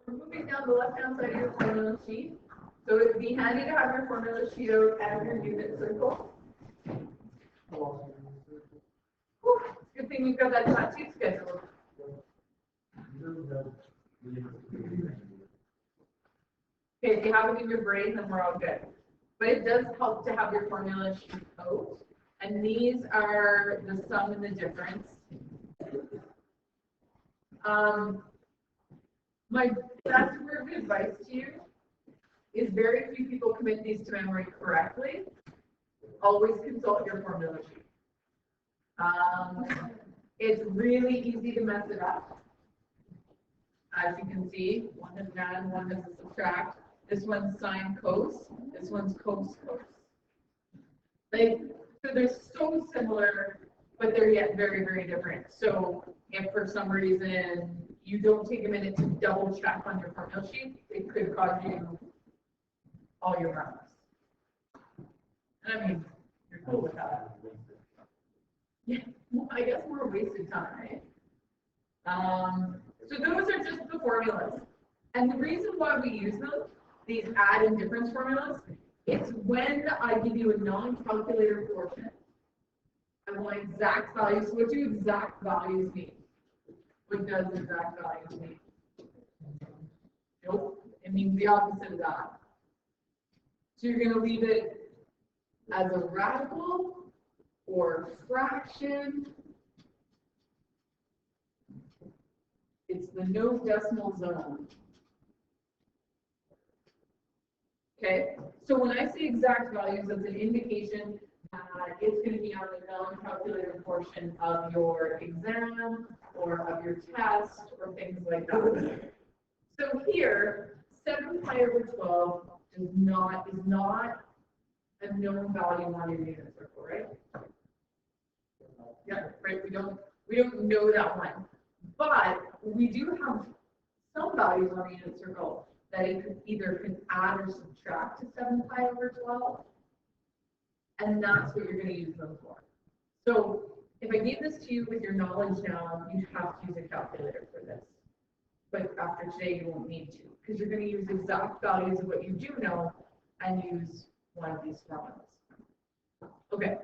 We're moving down the left-hand side of your formula sheet. So it would be handy to have your formula sheet out and your unit circle. Whew, good thing you've got that tattoo scheduled. Okay, if you have it in your brain, then we're all good. But it does help to have your formula sheet out. And these are the sum and the difference. My best word of advice to you is very few people commit these to memory correctly. Always consult your formula sheet. It's really easy to mess it up. As you can see, one is an add, one is a subtract. This one's sine cos, this one's cos cos. So they're so similar, but they're yet very, very different. So if for some reason you don't take a minute to double check on your formula sheet, it could cause you all your problems. And I mean, you're cool with that. Yeah, well, I guess more wasted time, right? So those are just the formulas. And the reason why we use them, these add and difference formulas, it's when I give you a non-calculator portion. I want exact values. What do exact values mean? What does exact values mean? Nope. It means the opposite of that. So you're going to leave it as a radical or fraction. It's the no decimal zone. Okay, so when I say exact values, that's an indication that it's going to be on the non-calculated portion of your exam or of your test or things like that. So here, 7 pi over 12 is not a known value on your unit circle, right? Yeah, right. We don't know that one, but we do have some values on the unit circle that it could either add or subtract to 7 pi over 12, and that's what you're going to use them for. So if I gave this to you with your knowledge now, you have to use a calculator for this. But after today, you won't need to, because you're going to use exact values of what you do know and use one of these formulas. Okay,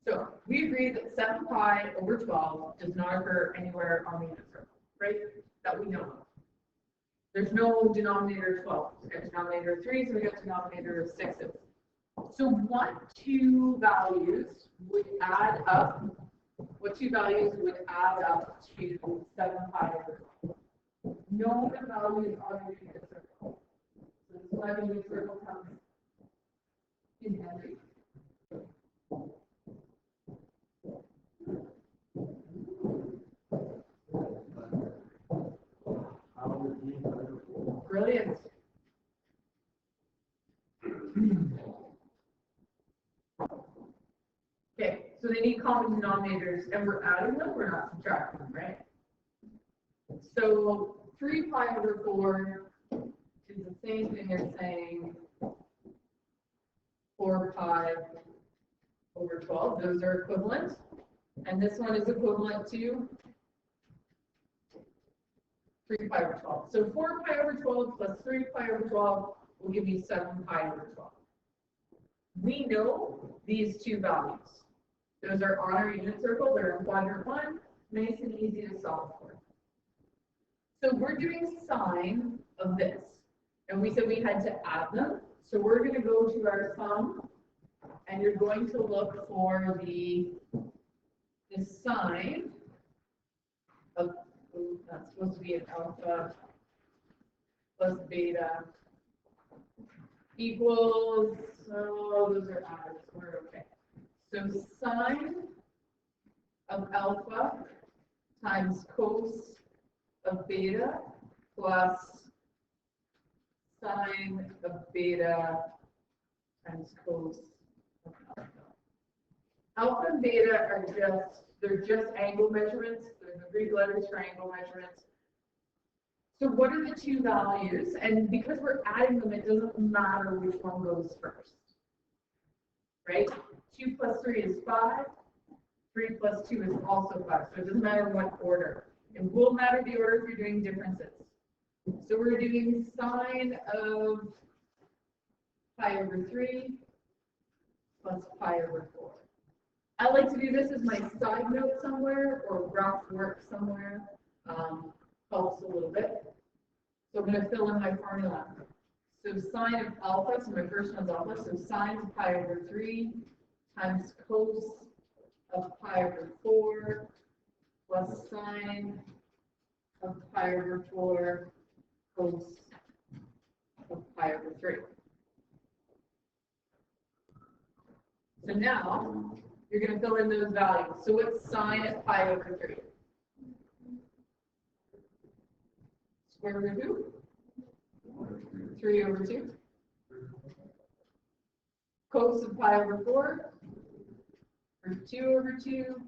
so we agreed that 7 pi over 12 does not occur anywhere on the unit circle, right? That we know of. There's no denominator 12. We got denominator 3, so we got denominator 6s. So what two values would add up? What two values would add up to 7 pi over 12? Know the values on your unit circle. So this is why the unit circle comes in handy. Brilliant. Okay, so they need common denominators, and we're adding them, we're not subtracting them, right? So 3 pi over 4 is the same thing as saying 4 pi over 12. Those are equivalent. And this one is equivalent to 3 pi over 12. So 4 pi over 12 plus 3 pi over 12 will give me 7 pi over 12. We know these two values. Those are on our unit circle. They're in quadrant 1. Nice and easy to solve for. So we're doing sine of this. And we said we had to add them. So we're going to go to our sum. And you're going to look for the sine of, that's supposed to be an alpha plus beta equals, oh, those are adds, we're okay. So sine of alpha times cos of beta plus sine of beta times cos of alpha. Alpha and beta are they're just angle measurements. They're the Greek letters for angle measurements. So what are the two values? And because we're adding them, it doesn't matter which one goes first. Right? 2 plus 3 is 5. 3 plus 2 is also 5. So it doesn't matter what order. It will matter the order if you're doing differences. So we're doing sine of pi over 3 plus pi over 4. I like to do this as my side note somewhere or rough work somewhere. Helps a little bit. So I'm going to fill in my formula. So sine of alpha, so my first one's alpha, so sine of pi over 3 times cos of pi over 4 plus sine of pi over 4 cos of pi over 3. So now you're going to fill in those values. So what's sine of pi over 3? Square root of 3 over 2. Cos of pi over 4, root 2 over 2,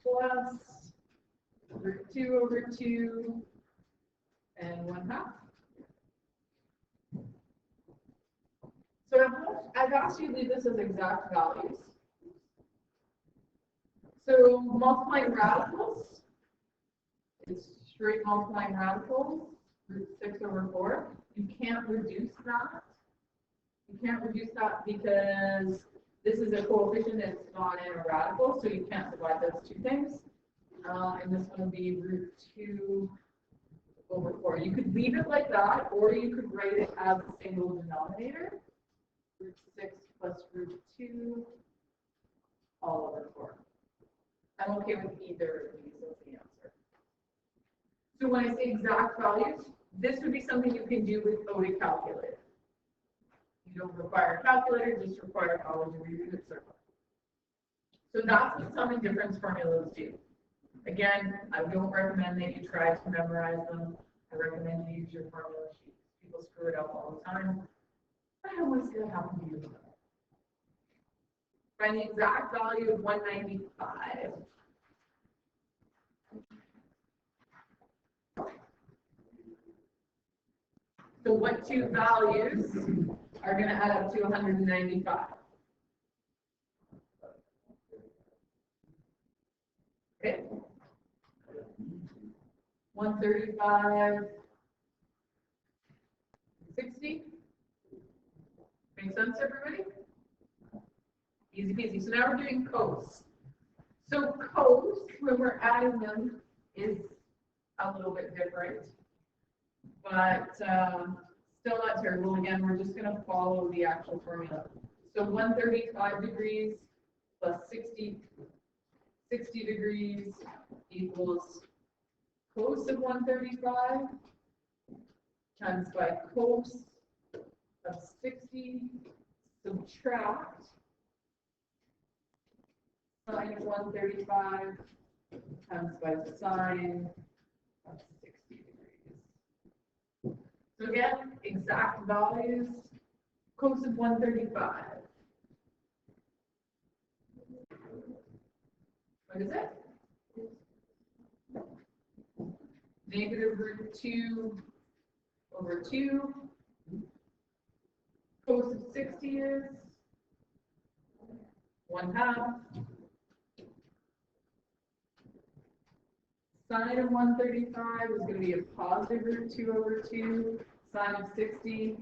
plus root 2 over 2, and 1/2. So I've asked you to leave this as exact values. So multiplying radicals, it's straight multiplying radicals, root 6 over 4. You can't reduce that. You can't reduce that because this is a coefficient, it's not in a radical, so you can't divide those two things. And this one would be root 2 over 4. You could leave it like that, or you could write it as a single denominator. Root 6 plus root 2 all over 4. I'm okay with either of these as the answer. So when I say exact values, this would be something you can do without a calculator. You don't require a calculator, just require knowledge of your unit circle. So that's what sum and difference formulas do. Again, I don't recommend that you try to memorize them. I recommend you use your formula sheets. People screw it up all the time. I don't want to see that happen to you. Find the exact value of 195. So what two values are going to add up to 195? Okay. 135, 60. Make sense, everybody? Easy peasy. So now we're doing cos. So cos, when we're adding them, is a little bit different, but still not terrible. Again, we're just going to follow the actual formula. So 135 degrees plus 60 degrees equals cos of 135 times by cos of 60, subtract sine of 135 times by sine of 60 degrees. So again, exact values, cos of 135. What is it? Negative root 2 over 2. Cos of 60 is 1/2. Sine of 135 is going to be a positive root 2 over 2. Sine of 60,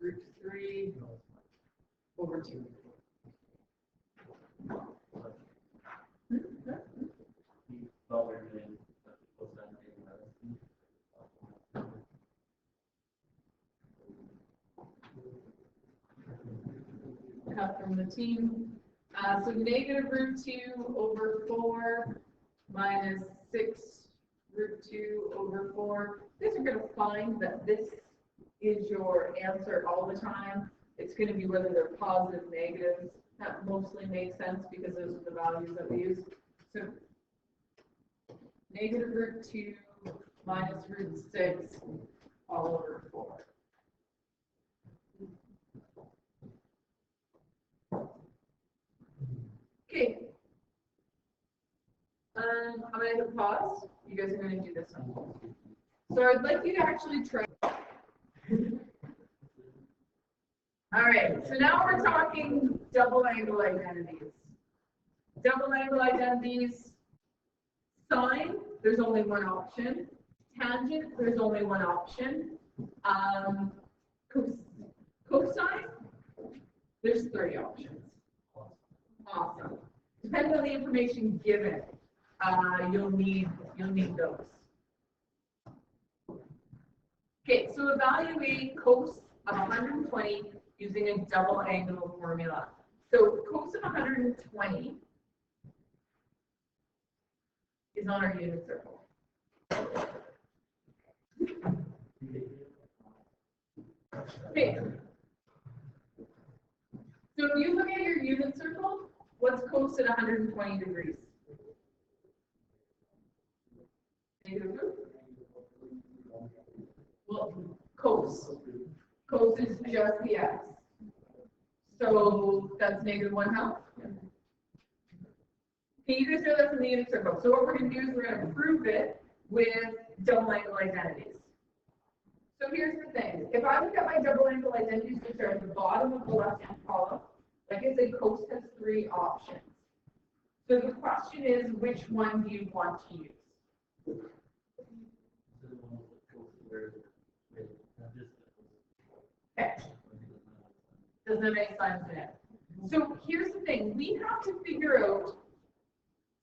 root 3 over 2. From the team. So negative root 2 over 4 minus 6 root 2 over 4. You guys are going to find that this is your answer all the time. It's going to be whether they're positive, negatives. That mostly makes sense because those are the values that we use. So negative root 2 minus root 6 all over 4. Okay. I'm going to hit pause. You guys are going to do this one. So I'd like you to actually try. All right. So now we're talking double angle identities. Double angle identities. Sine, there's only one option. Tangent, there's only one option. Cosine, there's 3 options. Awesome. Depending on the information given, you'll need those. Okay, so evaluate cos of 120 using a double angle formula. So cos of 120 is on our unit circle. Okay. So if you look at your unit circle, what's cos at 120 degrees? Well, cos. Cos is just the x. So that's -1/2. Okay, you guys know that's in the unit circle. So what we're going to do is we're going to prove it with double angle identities. So here's the thing. If I look at my double angle identities, which are at the bottom of the left-hand column, like I said, cos has 3 options. So the question is, which one do you want to use? Okay. Does that make sense? So here's the thing. We have to figure out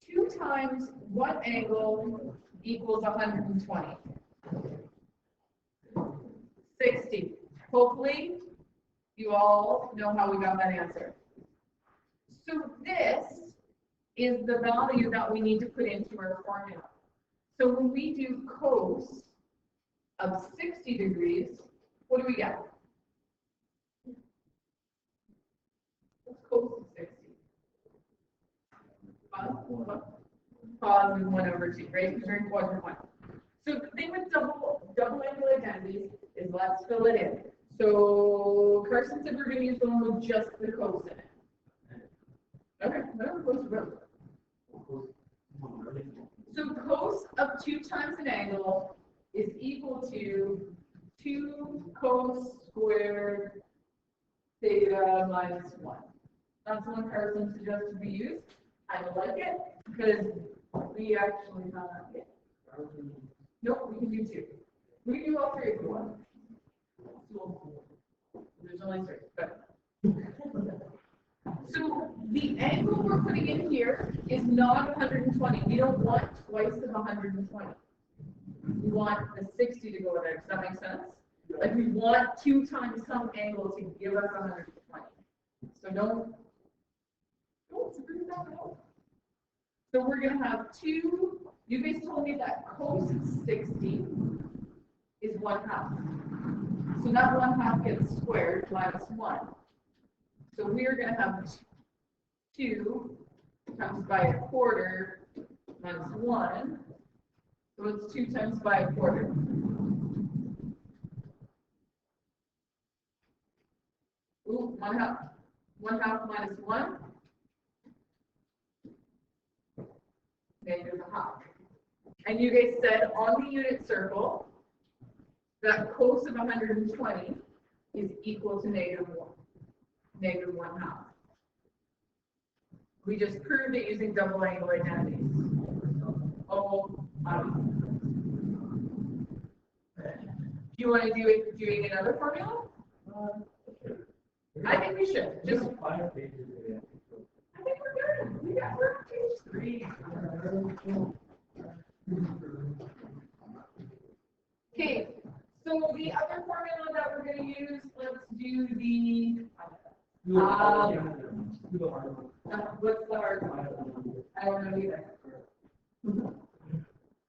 2 times what angle equals 120? 60. Hopefully, you all know how we got that answer. So this is the value that we need to put into our formula. So when we do cos of 60 degrees, what do we get? What's cos of 60? Positive 1/2, right? Because we're in quadrant 1. So the thing with double angle identities is let's fill it in. So Carson said we're going to use the one with just the cos in it. Okay, whatever cos is. So cos of 2 times an angle is equal to 2 cos squared theta minus 1. That's the one Carson suggested we use. I like it because we actually have it. Nope, we can do 2. We can do all 3 if you want. There's only 3, but. So the angle we're putting in here is not 120. We don't want twice of 120. We want the 60 to go there. Does that make sense? Like we want 2 times some angle to give us 120. So don't screw that up. So we're going to have 2. You guys told me that cos of 60 is 1/2. So that 1/2 gets squared minus 1. So we're going to have 2 times by 1/4 minus 1. So it's 2 times by 1/4. Ooh, 1/2. 1/2 minus 1. -1/2. And you guys said on the unit circle that cos of 120 is equal to -1. -1/2. We just proved it using double angle identities. Oh, do you want to do it doing another formula? I think we should. Just. I think we're good. We're on page 3. Okay. So the other formula that we're going to use, let's do the. What's the hard one? I don't know either.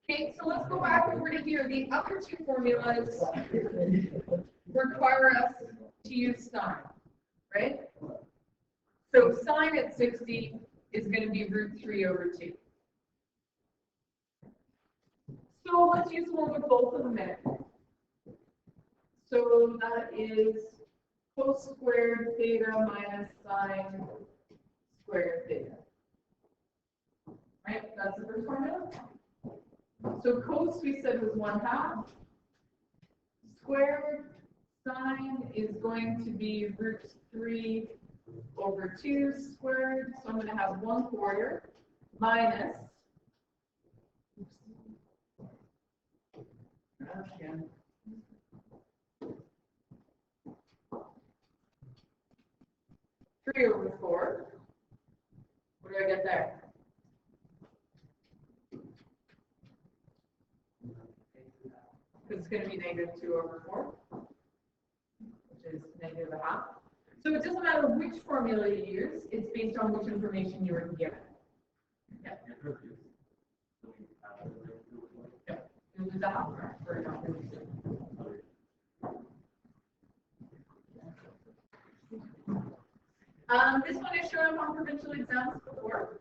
Okay, so let's go back over to here. The other 2 formulas require us to use sine, right? So sine at 60 is going to be √3/2. So let's use the one with both of them in it. So that is cos squared theta minus sine squared theta. Right? That's the first formula. So cos we said was 1/2. Squared sine is going to be √3/2 squared. So I'm going to have 1/4 minus Okay. 3/4. What do I get there? It's going to be -2/4, which is -1/2. So it doesn't matter which formula you use, it's based on which information you were given. Yeah. It was a half for a number. This one is shown up on provincial exams before.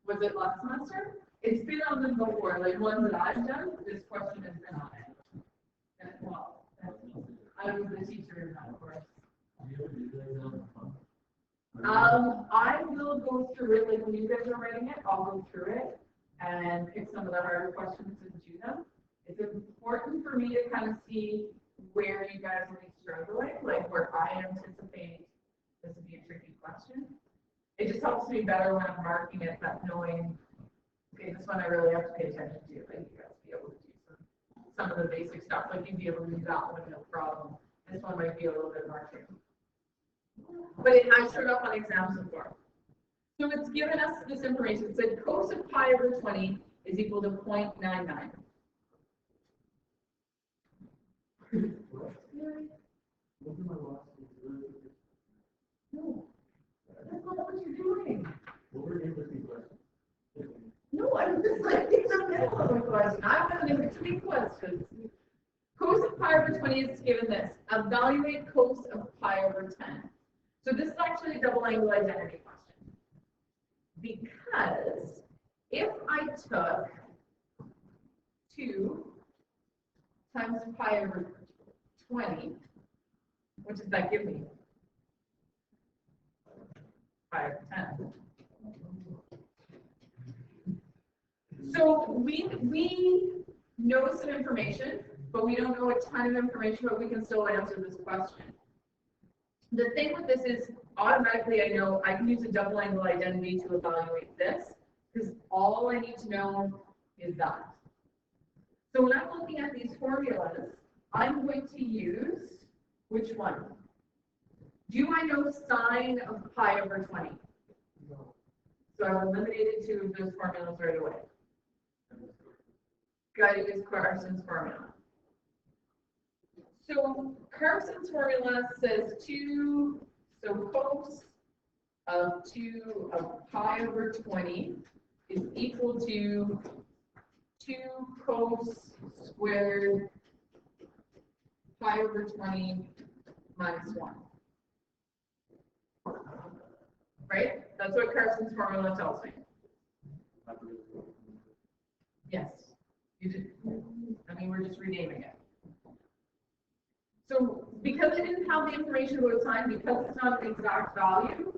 Was it last semester? It's been on them before, like ones that I've done, this question has been on it. And, well, I was the teacher in that course. I will go through it, like when you guys are writing it, I'll go through it and pick some of the harder questions and do them. It's important for me to kind of see where you guys will be struggling, like where I anticipate this would be a tricky question. It just helps me better when I'm marking it, that knowing, okay, this one I really have to pay attention to, like you guys be able to do some of the basic stuff, like you'd be able to do that one, no problem. This one might be a little bit more tricky. But it has showed up on exams before. So it's given us this information. It said cos of pi/20 is equal to 0.99. No, that's not what you're doing. No, I'm just like, it's a middle of a question. I want in between questions. Cos of pi/20 is given this. Evaluate cos of pi/10. So this is actually a double angle identity question. Because if I took 2 times pi/20, what does that give me? pi/10. So we know some information, but we don't know a ton of information, but we can still answer this question. The thing with this is automatically I know I can use a double angle identity to evaluate this because all I need to know is that. So when I'm looking at these formulas, I'm going to use which one? Do I know sine of pi/20? No. So I've eliminated 2 of those formulas right away. Got to use Carson's formula. So Carson's formula says 2, so cos of 2 of pi/20 is equal to 2 cos squared pi/20 minus 1. Right? That's what Carson's formula tells me. Yes. You did. I mean, we're just renaming it. So because I didn't have the information about time, because it's not an exact value,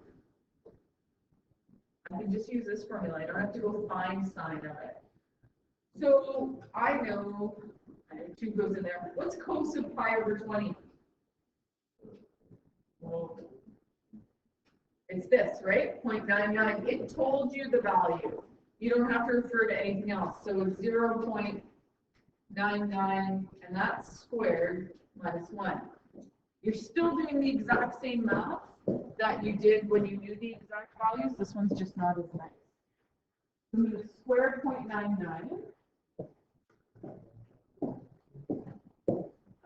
I can just use this formula. I don't have to go find sine of it. So I know, 2 goes in there. What's cos of pi/20? Well, it's this, right? 0.99. It told you the value. You don't have to refer to anything else. So it's 0.99, and that's squared minus 1. You're still doing the exact same math that you did when you knew the exact values. This one's just not as nice. So I'm going to square 0.99.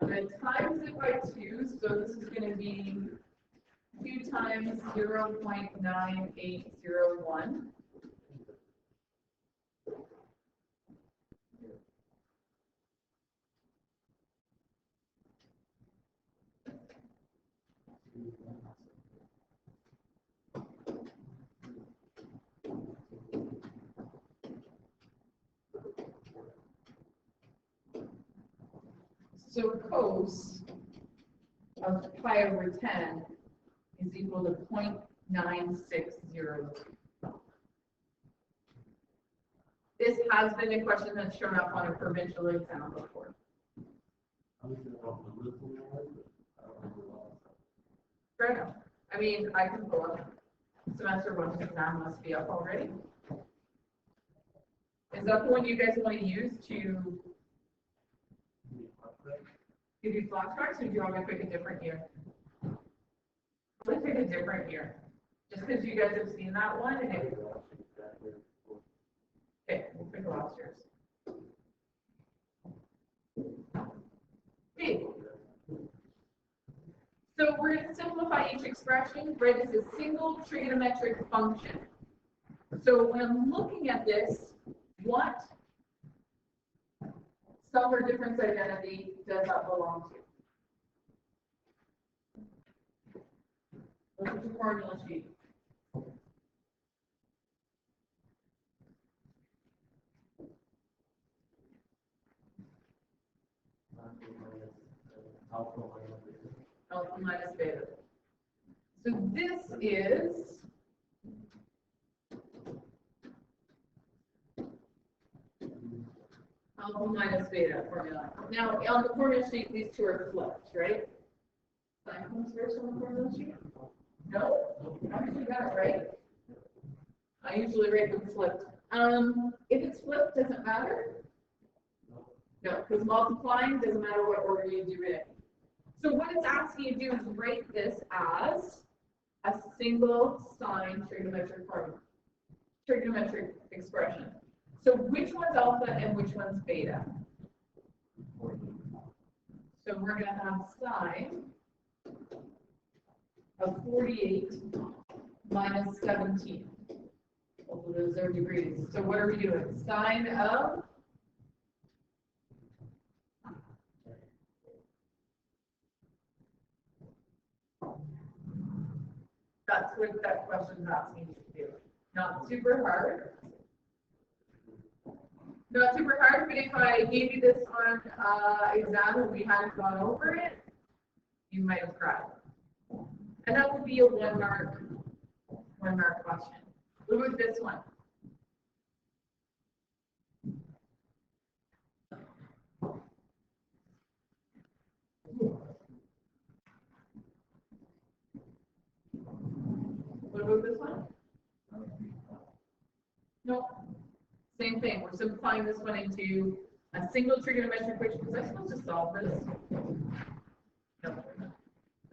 I'm going to times it by 2. So this is going to be 2 times 0.9801. So cos of pi/10 is equal to 0.9602. This has been a question that's shown up on a provincial exam before. Fair enough. I mean, I can pull up semester 1 exam must be up already. Is that the one you guys want to use to give you flashbacks, or do you want me to pick a different year? Let's pick a different year. Just because you guys have seen that one, and it... Okay, we'll pick last year's. Okay. So we're going to simplify each expression, right, as a single trigonometric function. So when I'm looking at this, what sum or difference identity does that belong to? Look at the formula sheet. Alpha minus beta. So this is alpha minus beta formula. Now, on the formula sheet, these two are flipped, right? Sign comes first on the formula sheet? No? I actually got it right. I usually write them flipped. If it's flipped, does it matter? No, because multiplying doesn't matter what order you do it. So what it's asking you to do is write this as a single sign trigonometric expression. So which one's alpha and which one's beta? So we're going to have sine of 48 minus 17. Both of those are degrees. So what are we doing? Sine of that's what that question is asking you to do. Not super hard. Not super hard, but if I gave you this on exam and we hadn't gone over it, you might have cried. And that would be a one mark question. Look at this one. What about this one? Nope. Same thing. We're simplifying this one into a single trigonometric equation. Was I supposed to solve for this? No.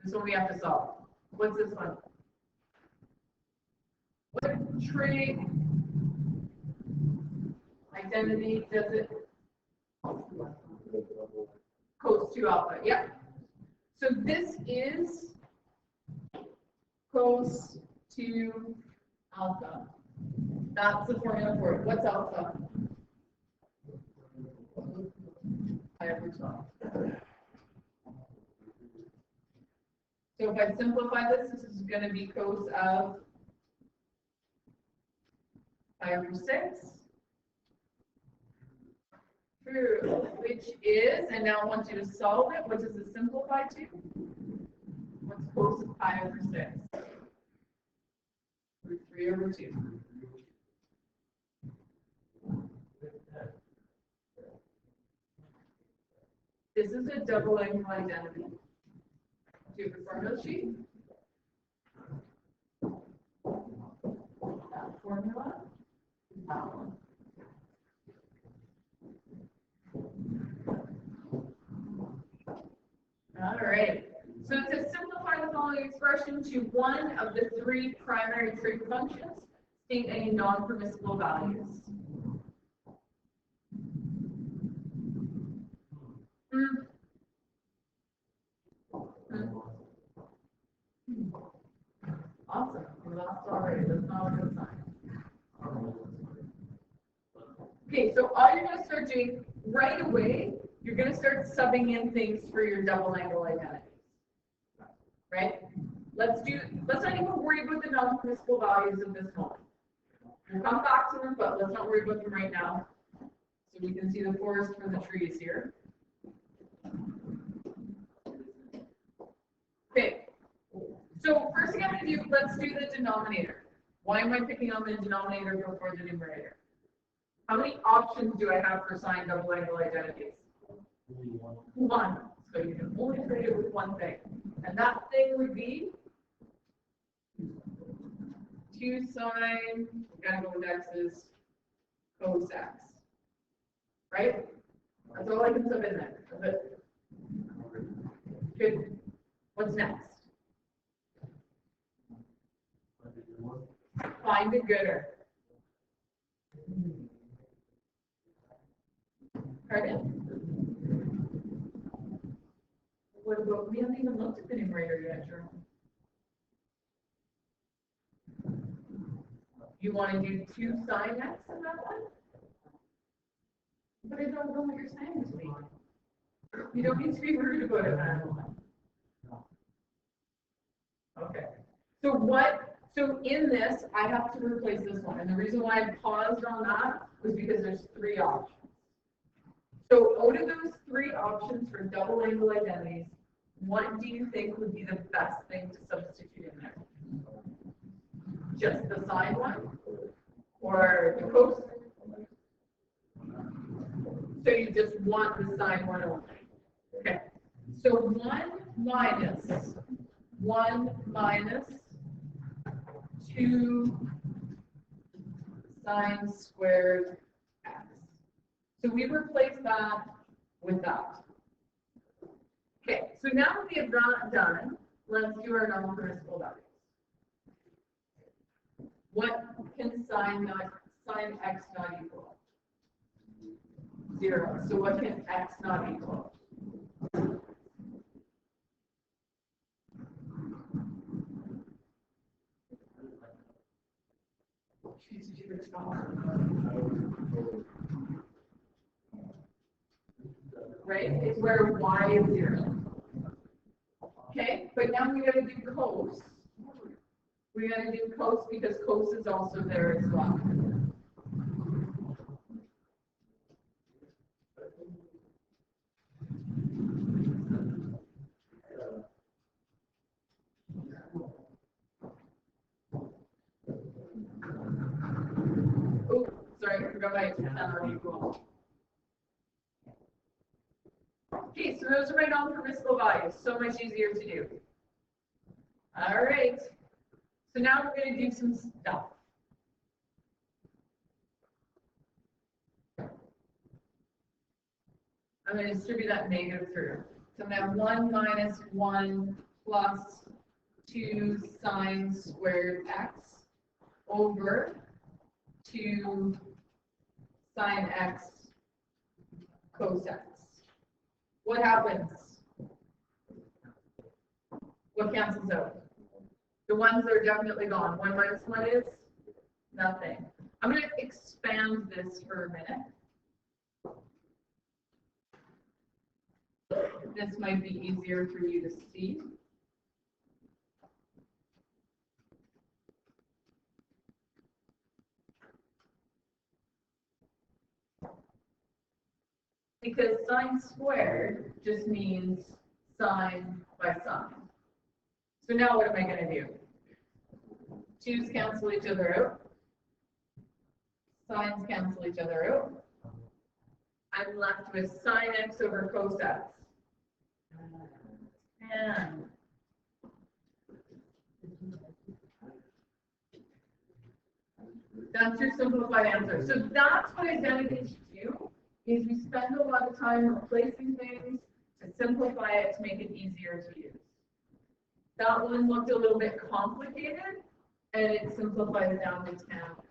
This one we have to solve. What's this one? What trig identity does it? Cos 2 alpha. Yep. So this is cos 2 alpha. That's the formula for it. What's alpha? pi/12. So if I simplify this, this is going to be cos of pi/6. True, which is, and now I want you to solve it. What does it simplify to? What's cos of pi/6? Root 3/2. This is a double angle identity. Do you have a formula sheet? That formula. That one. All right. So to simplify the following expression to one of the three primary trig functions, state any non-permissible values. Awesome. We lost already. That's not a good sign. Okay, so all you're going to start doing right away, you're going to start subbing in things for your double angle identities. Right? Let's not even worry about the non-permissible values at this moment. We'll come back to them, but let's not worry about them right now. So we can see the forest for the trees here. Okay. So first thing I'm going to do, let's do the denominator. Why am I picking on the denominator before the numerator? How many options do I have for sign double angle identities? One. So you can only create it with one thing. And that thing would be 2 sine, we're going to go with x's, cos x. right? That's all I can sub in there. But good. What's next? Find a gooder. Pardon? What about, we haven't even looked at the numerator yet, Jerome. You want to do 2 sine x in that one? But I don't know what you're saying to me. You don't need to be rude about it, man. Okay. So in this, I have to replace this one. And the reason why I paused on that was because there's 3 options. So out of those 3 options for double angle identities, what do you think would be the best thing to substitute in there? Just the sine one? Or the cos? So you just want the sine one only. Okay. So 1 minus 2 sine squared x. So we replace that with that. Okay, so now that we have that done, let's do our non-permissible values. What can sine x not equal? 0. So what can x not equal? Right? It's where y is 0. Okay, but now we got to do cos. We got to do cos because cos is also there as well. Oh, sorry, I forgot my equal. Okay, so those are my non-permissible values. So much easier to do. All right. So now we're going to do some stuff. I'm going to distribute that negative through. So I'm going to have 1 minus 1 plus 2 sine squared x over 2 sine x cos x. What happens? What cancels out? The ones that are definitely gone. 1 minus 1 is nothing. I'm going to expand this for a minute. This might be easier for you to see. Because sine squared just means sine by sine. So now what am I going to do? 2's cancel each other out. Sines cancel each other out. I'm left with sine x over cos x. And that's your simplified answer. So that's what identities do, is we spend a lot of time replacing things to simplify it to make it easier to use. That one looked a little bit complicated, and it simplifies down to 10x.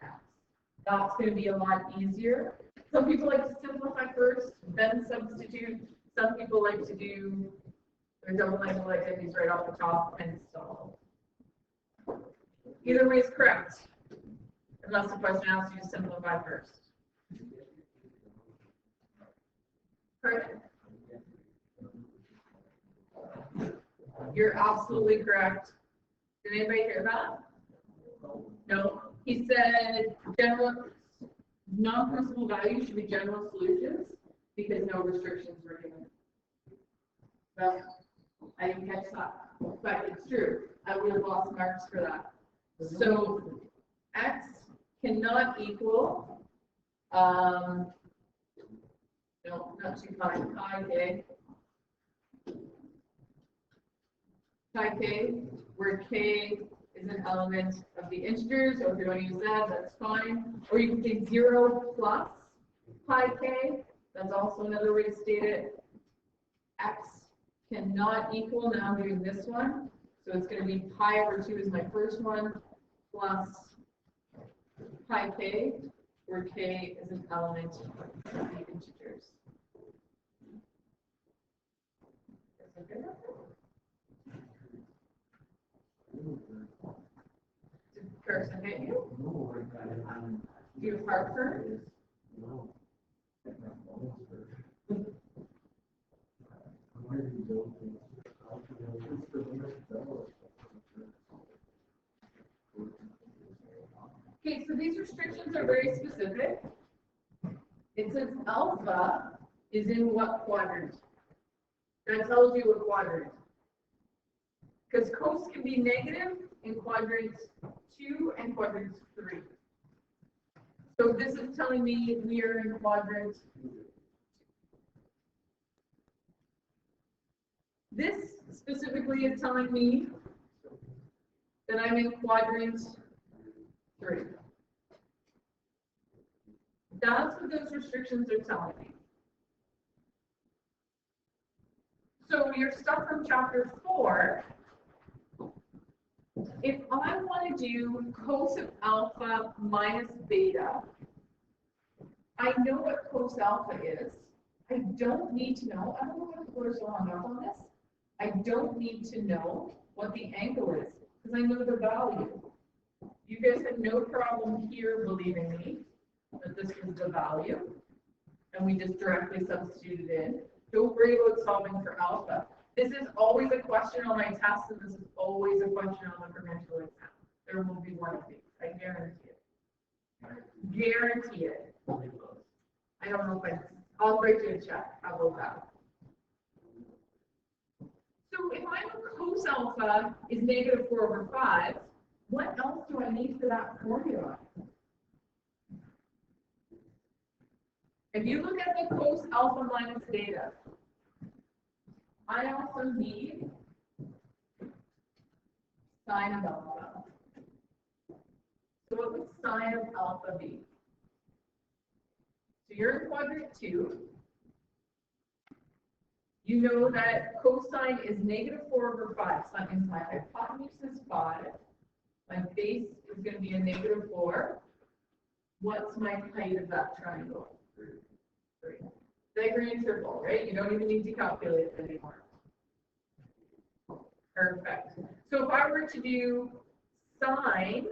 That's going to be a lot easier. Some people like to simplify first, then substitute. Some people like to do their double angle identities right off the top and solve. Either way is correct, unless the question asks you to simplify first. Pardon? You're absolutely correct. Did anybody hear that? No. He said general non-principal values should be general solutions because no restrictions were given. Well, I didn't catch that, but it's true. I would have lost marks for that. So x cannot equal no, not too high, pi k. Pi k, where k is an element of the integers, or if you want to use that, that's fine. Or you can say 0 plus pi k, That's also another way to state it. X cannot equal, now I'm doing this one. So it's going to be pi over 2 is my first one, plus pi k, where k is an element of the integers. Okay. Did Carson hit you? Do you have heartburn? No. Okay, so these restrictions are very specific. It says alpha is in what quadrant? That tells you what quadrant. Because cos can be negative in quadrant 2 and quadrant 3. So this is telling me we are in quadrant. This specifically is telling me that I'm in quadrant 3. That's what those restrictions are telling me. So your stuff from chapter 4, if I want to do cos of alpha minus beta, I know what cos alpha is. I don't need to know, I don't know what the is hung up on this. I don't need to know what the angle is, because I know the value. You guys had no problem here believing me that this was the value, and we just directly substituted in. Don't worry about solving for alpha. This is always a question on my test, and this is always a question on the provincial exam. There will be one of these, I guarantee it. Guarantee it. I don't know if I'll write you a check. How about that? So if I know cos alpha is negative 4 over 5, what else do I need for that formula? If you look at the cos alpha minus beta, I also need sine of alpha. So what would sine of alpha be? So you're in quadrant 2. You know that cosine is negative 4 over 5. So that means my hypotenuse is 5. My base is going to be a negative 4. What's my height of that triangle? 3. Pythagorean triple, right? You don't even need to calculate it anymore. Perfect. So if I were to do sine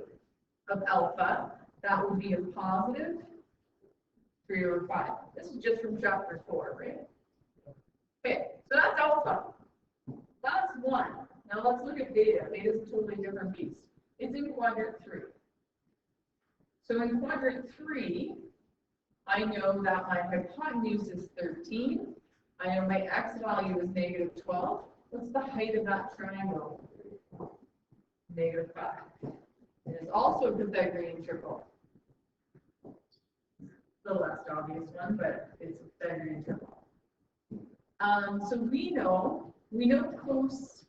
of alpha, that would be a positive 3 over 5. This is just from chapter 4, right? Okay, so that's alpha. That's 1. Now let's look at beta. Beta is a totally different beast. It's in quadrant 3. So in quadrant 3, I know that my hypotenuse is 13. I know my x value is negative 12. What's the height of that triangle? Negative 5. It is also a Pythagorean triple. The less obvious one, but it's a Pythagorean triple. So we know cos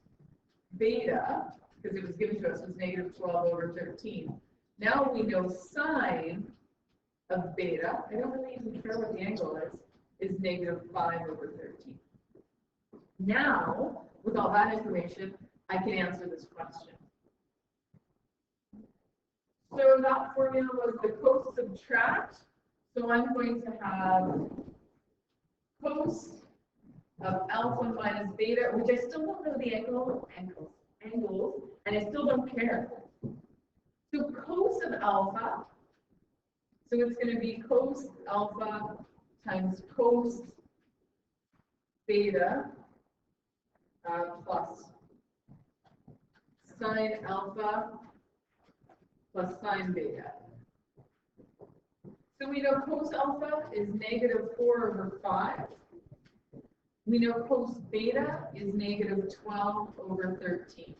beta, because it was given to us, was negative 12 over 13. Now we know sine of beta, I don't really even care what the angle is negative 5 over 13. Now, with all that information, I can answer this question. So that formula was the cos subtract. So I'm going to have cos of alpha minus beta, which I still don't know the angles, and I still don't care. So cos of alpha, so it's going to be cos alpha times cos beta plus sine alpha plus sine beta. So we know cos alpha is negative 4 over 5. We know cos beta is negative 12 over 13.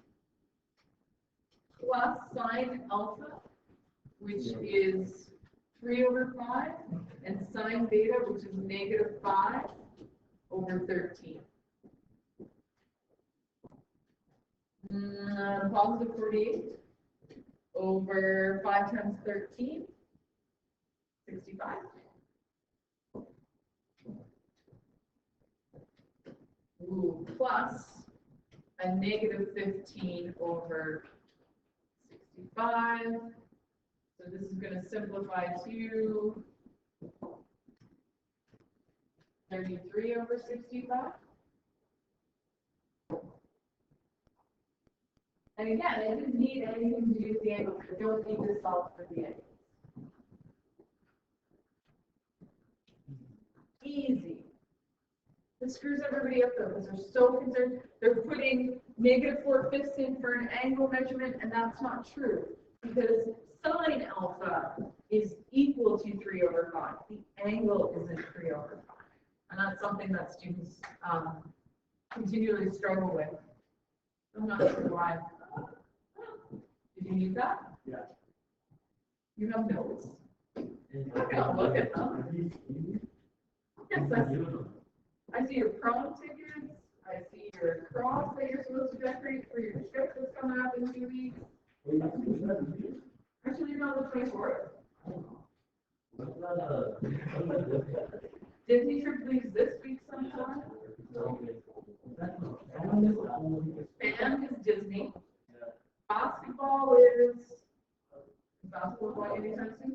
Plus sine alpha, which is 3 over 5, and sine beta, which is negative 5 over 13. Positive 48 over 5 times 13, 65. plus a negative 15 over 65. So this is going to simplify to 33 over 65. And again, I didn't need anything to do with the angles. I don't need to solve for the angles. Easy. This screws everybody up though, because they're so concerned. They're putting negative 4/5 in for an angle measurement, and that's not true. Because sine alpha is equal to 3 over 5. The angle isn't 3 over 5. And that's something that students continually struggle with. I'm not sure why. Did you need that? Yeah. You have notes? I'm not going to look at them. Yes, I see your prom tickets. I see your cross that you're supposed to decorate for your trip that's coming up in 2 weeks. Actually, you're not the 24th. Disney trip leaves this week sometime. Band is Disney. Basketball is basketball anytime soon?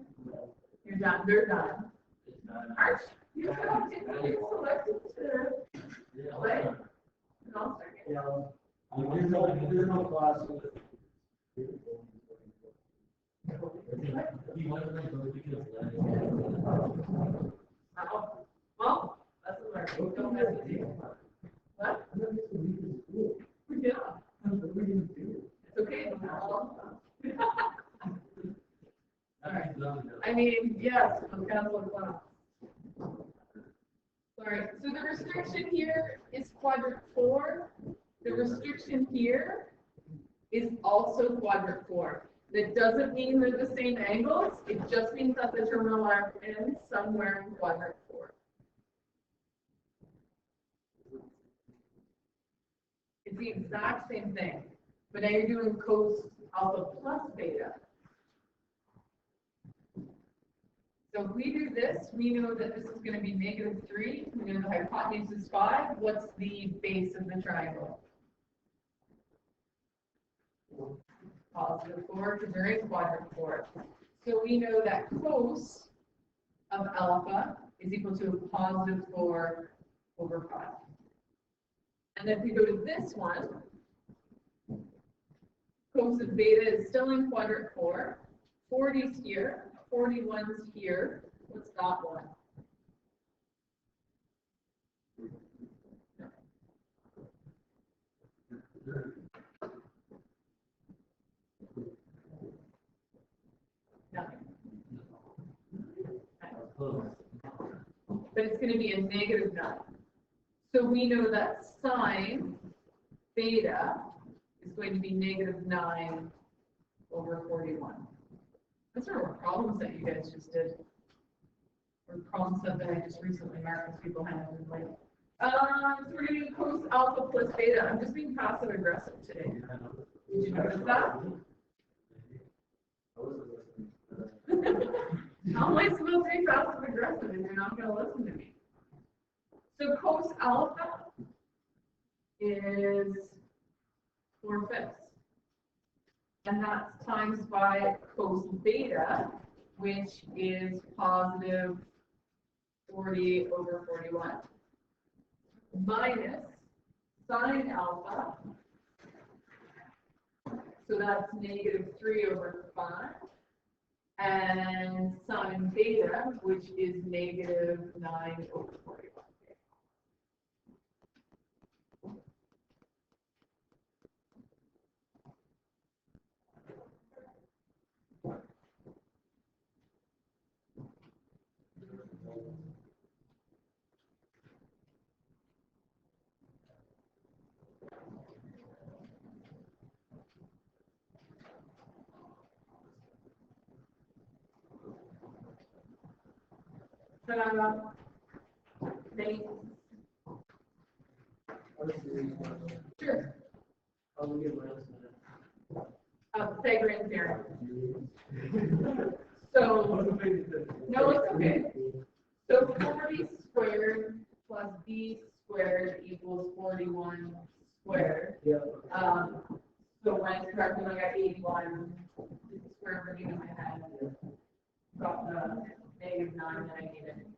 You're done. They're done. Aren't you have to selected to play? No, Yeah. There's no class. Well, that's what our don't mess with you. What? Yeah. It's okay. All right. I mean, yes, we'll cancel the class. Sorry. So the restriction here is quadrant 4. The restriction here is also quadrant 4. That doesn't mean they're the same angles. It just means that the terminal arc ends somewhere in quadrant 4. It's the exact same thing, but now you're doing cos alpha plus beta. So if we do this, we know that this is going to be negative 3. We know the hypotenuse is 5. What's the base of the triangle? Positive 4, because they're in quadrant 4. So we know that cos of alpha is equal to a positive 4 over 5. And then if we go to this one, cos of beta is still in quadrant 4. 40's here, 41's here. What's that one? Nothing. But it's going to be a negative 9. So we know that sine beta is going to be negative 9 over 41. That's sort of problems that you guys just did. Or problem set that I just recently marked because people had it like. So we're going to do cos alpha plus beta. I'm just being passive aggressive today. Did you notice that? How am I supposed to be passive aggressive if you're not going to listen to me? So cos alpha is 4/5. And that's times by cos beta, which is positive 40 over 41, minus sine alpha, so that's negative 3 over 5, and sine beta, which is negative 9 over 41. Thanks. Sure. Pythagorean theorem. So, no, it's okay. So 40 squared plus b squared equals 41 squared. Yeah. So when it's corrected, I got 81, did the square root in my head, got the -9 that I needed.